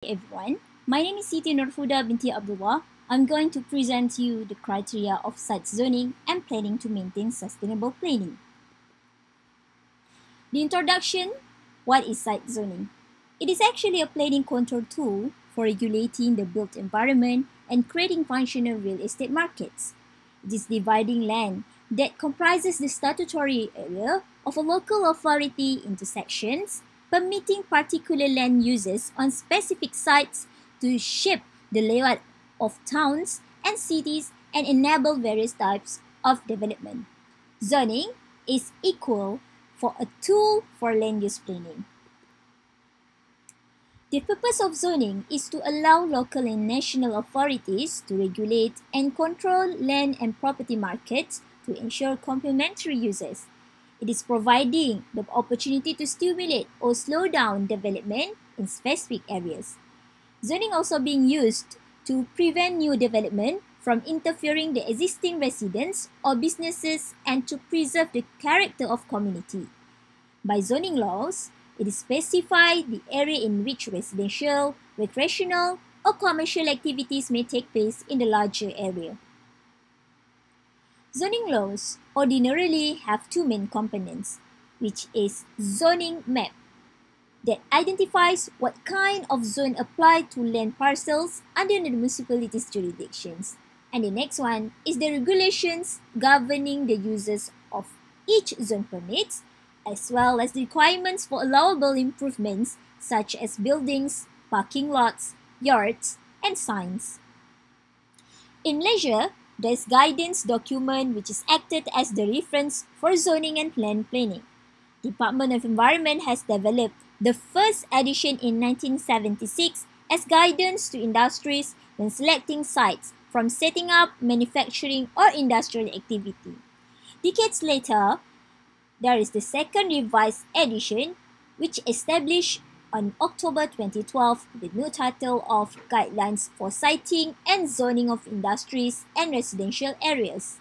Everyone, my name is Siti Nurfuda binti Abdullah. I'm going to present you the criteria of site zoning and planning to maintain sustainable planning. The introduction. What is site zoning? It is actually a planning control tool for regulating the built environment and creating functional real estate markets. It is dividing land that comprises the statutory area of a local authority into sections, permitting particular land uses on specific sites to shape the layout of towns and cities and enable various types of development. Zoning is equal for a tool for land use planning. The purpose of zoning is to allow local and national authorities to regulate and control land and property markets to ensure complementary uses. It is providing the opportunity to stimulate or slow down development in specific areas. Zoning also being used to prevent new development from interfering the existing residents or businesses and to preserve the character of community. By zoning laws, it is specified the area in which residential, recreational, or commercial activities may take place in the larger area. Zoning laws ordinarily have two main components, which is zoning map that identifies what kind of zone apply to land parcels under the municipality's jurisdictions. And the next one is the regulations governing the uses of each zone permits, as well as the requirements for allowable improvements such as buildings, parking lots, yards, and signs. In Malaysia, there is guidance document which is acted as the reference for zoning and land planning. Department of Environment has developed the first edition in 1976 as guidance to industries when selecting sites from setting up manufacturing or industrial activity. Decades later, there is the second revised edition which established on October 2012 the new title of Guidelines for Siting and Zoning of Industries and Residential Areas.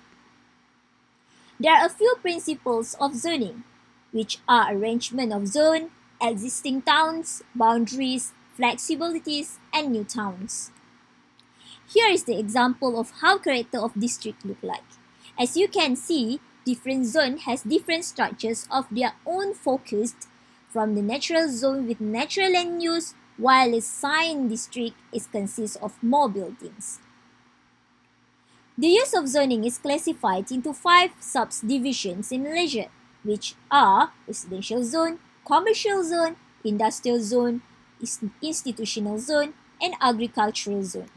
There are a few principles of zoning, which are arrangement of zone, existing towns, boundaries, flexibilities, and new towns. Here is the example of how character of district look like. As you can see, different zone has different structures of their own focused from the natural zone with natural land use, while a sign district consists of more buildings. The use of zoning is classified into 5 subdivisions in Malaysia, which are residential zone, commercial zone, industrial zone, institutional zone, and agricultural zone.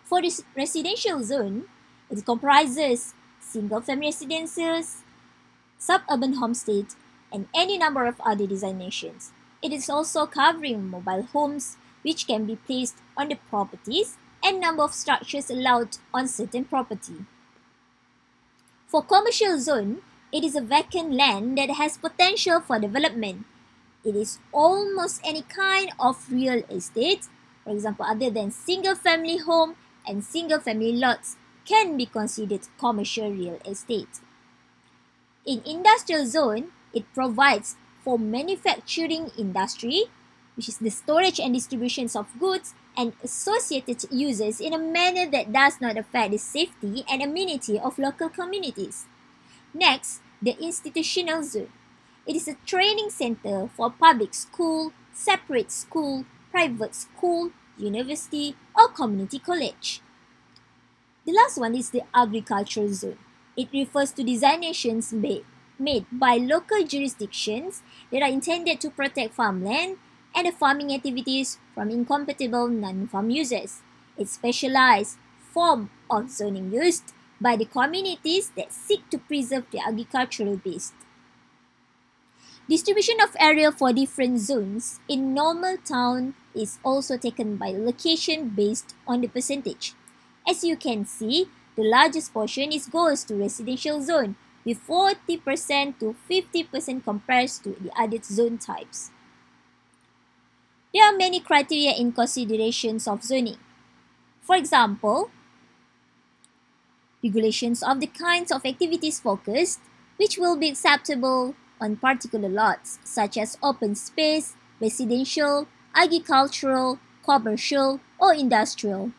For the residential zone, it comprises single-family residences, suburban homestead, and any number of other designations. It is also covering mobile homes, which can be placed on the properties, and number of structures allowed on certain property. For commercial zone, it is a vacant land that has potential for development. It is almost any kind of real estate, for example, other than single-family home and single-family lots can be considered commercial real estate. In industrial zone, it provides for manufacturing industry, which is the storage and distributions of goods and associated uses in a manner that does not affect the safety and amenity of local communities. Next, the institutional zone. It is a training center for public school, separate school, private school, university, or community college. The last one is the agricultural zone. It refers to designations made by local jurisdictions that are intended to protect farmland and the farming activities from incompatible non-farm users. It's specialized form of zoning used by the communities that seek to preserve the agricultural base. Distribution of area for different zones in normal town is also taken by location based on the percentage. As you can see, the largest portion goes to residential zone, with 40% to 50% compared to the other zone types. There are many criteria in considerations of zoning. For example, regulations of the kinds of activities focused, which will be acceptable on particular lots, such as open space, residential, agricultural, commercial, or industrial.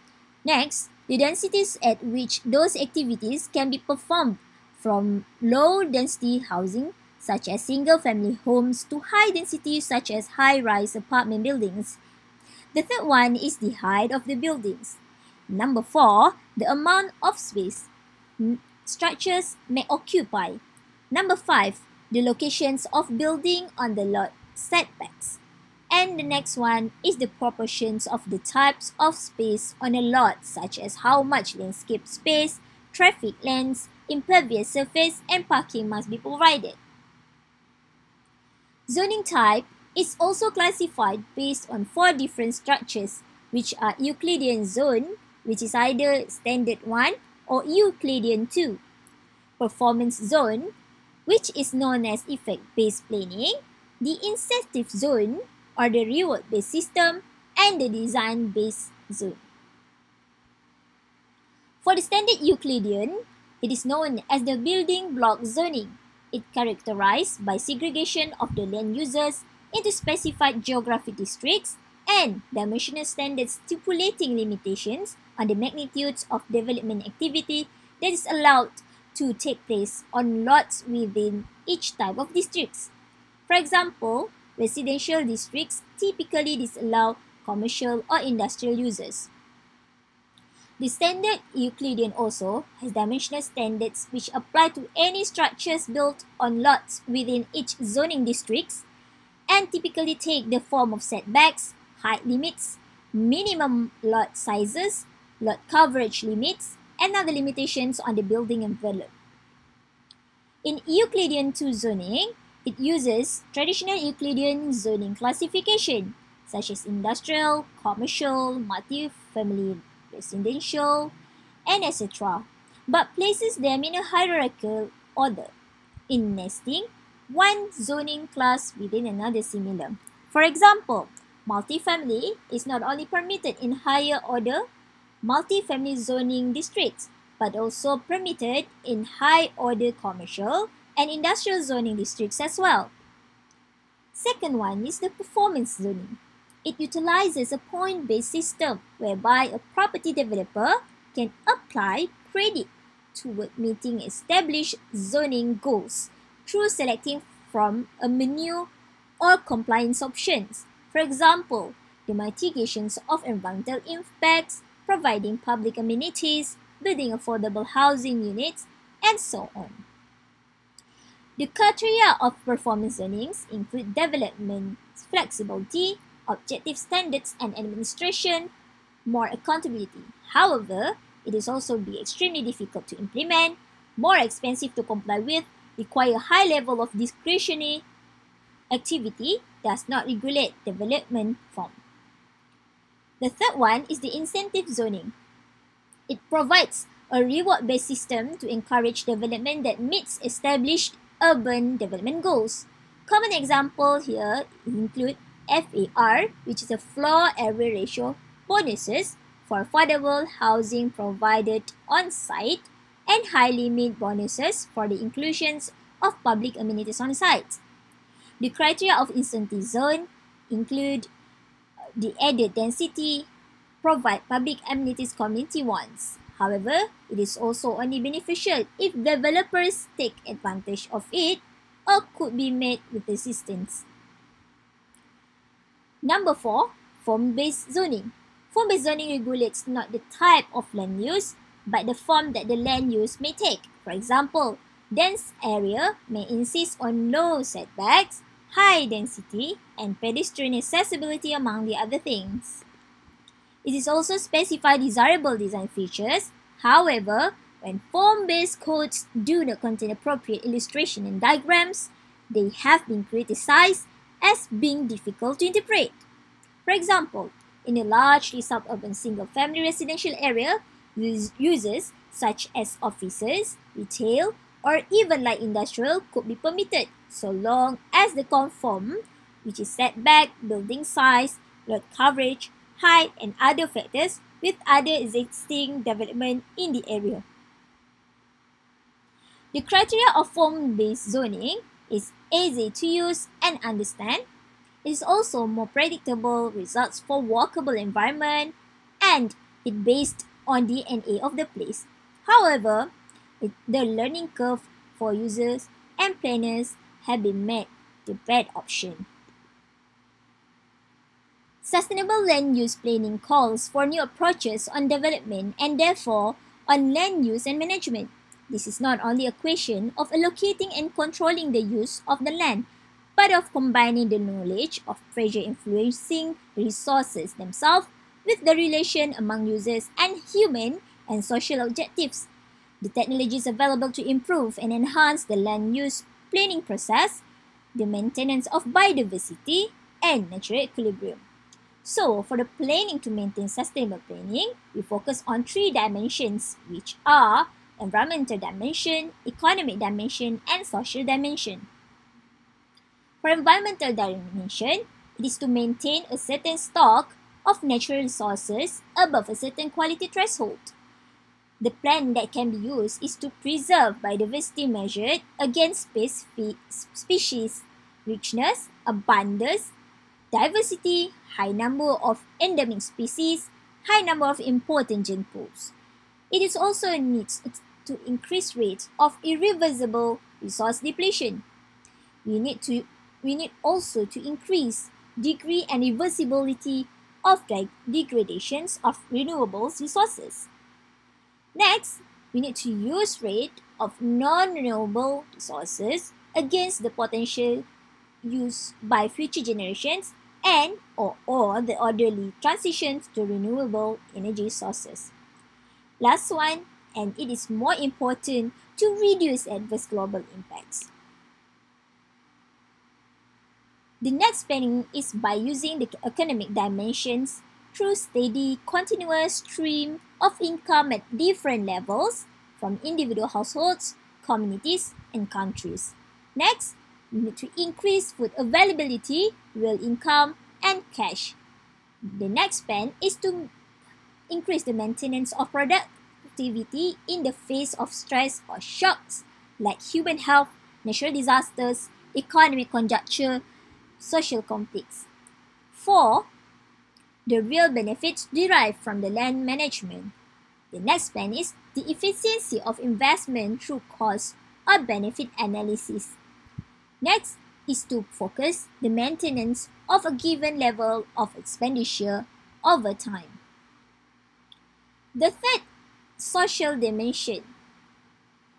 Next, the densities at which those activities can be performed, from low-density housing such as single-family homes to high-density such as high-rise apartment buildings. The third one is the height of the buildings. Number 4, the amount of space structures may occupy. Number 5, the locations of building on the lot setbacks. And the next one is the proportions of the types of space on a lot, such as how much landscape space, traffic lanes, impervious surface, and parking must be provided. Zoning type is also classified based on 4 different structures, which are Euclidean zone, which is either Standard 1 or Euclidean 2. Performance zone, which is known as effect-based planning, the incentive zone, or the reward-based system, and the design-based zone. For the standard Euclidean, it is known as the building block zoning. It characterized by segregation of the land users into specified geographic districts and dimensional standards stipulating limitations on the magnitudes of development activity that is allowed to take place on lots within each type of districts. For example, residential districts typically disallow commercial or industrial users. The standard Euclidean also has dimensional standards which apply to any structures built on lots within each zoning districts and typically take the form of setbacks, height limits, minimum lot sizes, lot coverage limits, and other limitations on the building envelope. In Euclidean 2 zoning, it uses traditional Euclidean zoning classification such as industrial, commercial, multi-family residential, and etc., but places them in a hierarchical order, in nesting one zoning class within another similar. For example, multifamily is not only permitted in higher order multifamily zoning districts, but also permitted in high order commercial and industrial zoning districts as well. Second one is the performance zoning. It utilizes a point-based system whereby a property developer can apply credit toward meeting established zoning goals through selecting from a menu or compliance options. For example, the mitigations of environmental impacts, providing public amenities, building affordable housing units, and so on. The criteria of performance zonings include development flexibility, objective standards and administration, more accountability. However, it is also be extremely difficult to implement, more expensive to comply with, require high level of discretionary activity, does not regulate development form. The third one is the incentive zoning. It provides a reward-based system to encourage development that meets established urban development goals. Common examples here include FAR, which is a floor area ratio bonuses for affordable housing provided on site, and high limit bonuses for the inclusions of public amenities on site. The criteria of incentive zone include the added density, provide public amenities community wants. However, it is also only beneficial if developers take advantage of it or could be made with assistance. Number 4, form-based zoning. Form-based zoning regulates not the type of land use, but the form that the land use may take. For example, dense area may insist on low setbacks, high density, and pedestrian accessibility among the other things. It is also specified desirable design features. However, when form-based codes do not contain appropriate illustration and diagrams, they have been criticized as being difficult to interpret. For example, in a largely suburban single-family residential area, uses such as offices, retail, or even light industrial could be permitted so long as they conform, which is setback, building size, lot coverage, height, and other factors with other existing development in the area. The criteria of form-based zoning is easy to use and understand. It is also more predictable results for walkable environment, and it based on DNA of the place. However, the learning curve for users and planners have been made the bad option. Sustainable land use planning calls for new approaches on development and therefore on land use and management. This is not only a question of allocating and controlling the use of the land, but of combining the knowledge of pressure influencing resources themselves with the relation among users and human and social objectives. The technologies available to improve and enhance the land use planning process, the maintenance of biodiversity, and natural equilibrium. So, for the planning to maintain sustainable planning, we focus on three dimensions, which are environmental dimension, economic dimension, and social dimension. For environmental dimension, it is to maintain a certain stock of natural resources above a certain quality threshold. The plan that can be used is to preserve biodiversity measured against species richness, abundance, diversity, high number of endemic species, high number of important gene pools. It is also needs to increase rates of irreversible resource depletion. We need also to increase degree and reversibility of degradations of renewable resources. Next, we need to use rate of non-renewable resources against the potential use by future generations and or the orderly transitions to renewable energy sources. Last one, and it is more important to reduce adverse global impacts. The next planning is by using the economic dimensions through steady, continuous stream of income at different levels from individual households, communities, and countries. Next, we need to increase food availability, real income, and cash. The next plan is to increase the maintenance of productivity in the face of stress or shocks like human health, natural disasters, economic conjuncture, social conflicts. 4. The real benefits derived from the land management. The next plan is the efficiency of investment through cost or benefit analysis. Next is to focus the maintenance of a given level of expenditure over time. The third, social dimension.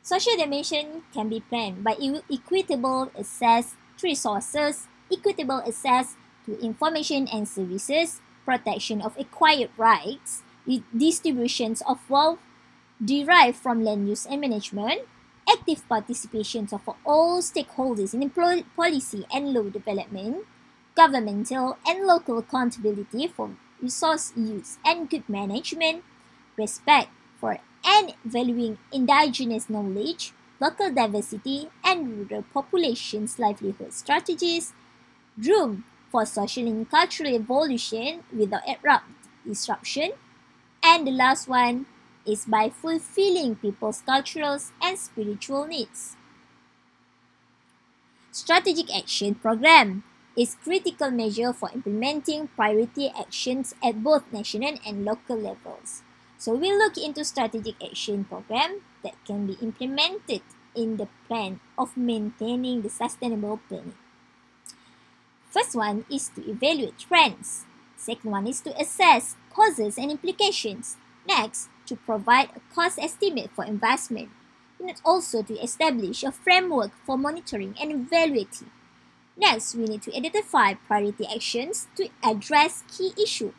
Social dimension can be planned by equitable access to resources, equitable access to information and services, protection of acquired rights, distributions of wealth derived from land use and management, active participation of all stakeholders in policy and law development, governmental and local accountability for resource use and good management, respect for and valuing indigenous knowledge, local diversity and rural populations' livelihood strategies, room for social and cultural evolution without abrupt disruption, and the last one is by fulfilling people's cultural and spiritual needs. Strategic Action Program is critical measure for implementing priority actions at both national and local levels. So we'll look into Strategic Action Program that can be implemented in the plan of maintaining the sustainable planning. First one is to evaluate trends. Second one is to assess causes and implications. Next, to provide a cost estimate for investment. And also to establish a framework for monitoring and evaluating. Next, we need to identify priority actions to address key issues.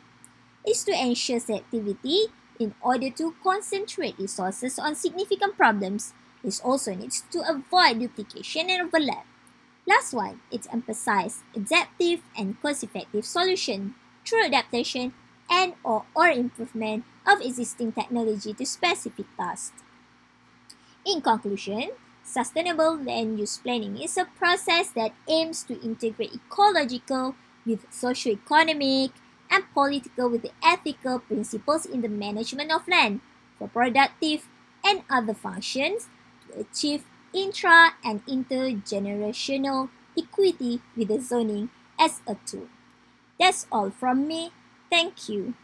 It's to ensure selectivity in order to concentrate resources on significant problems. It also needs to avoid duplication and overlap. Last one, it emphasizes adaptive and cost-effective solution through adaptation and or improvement of existing technology to specific tasks. In conclusion, sustainable land use planning is a process that aims to integrate ecological with socio-economic and political with the ethical principles in the management of land for productive and other functions to achieve intra- and intergenerational equity with the zoning as a tool. That's all from me. Thank you.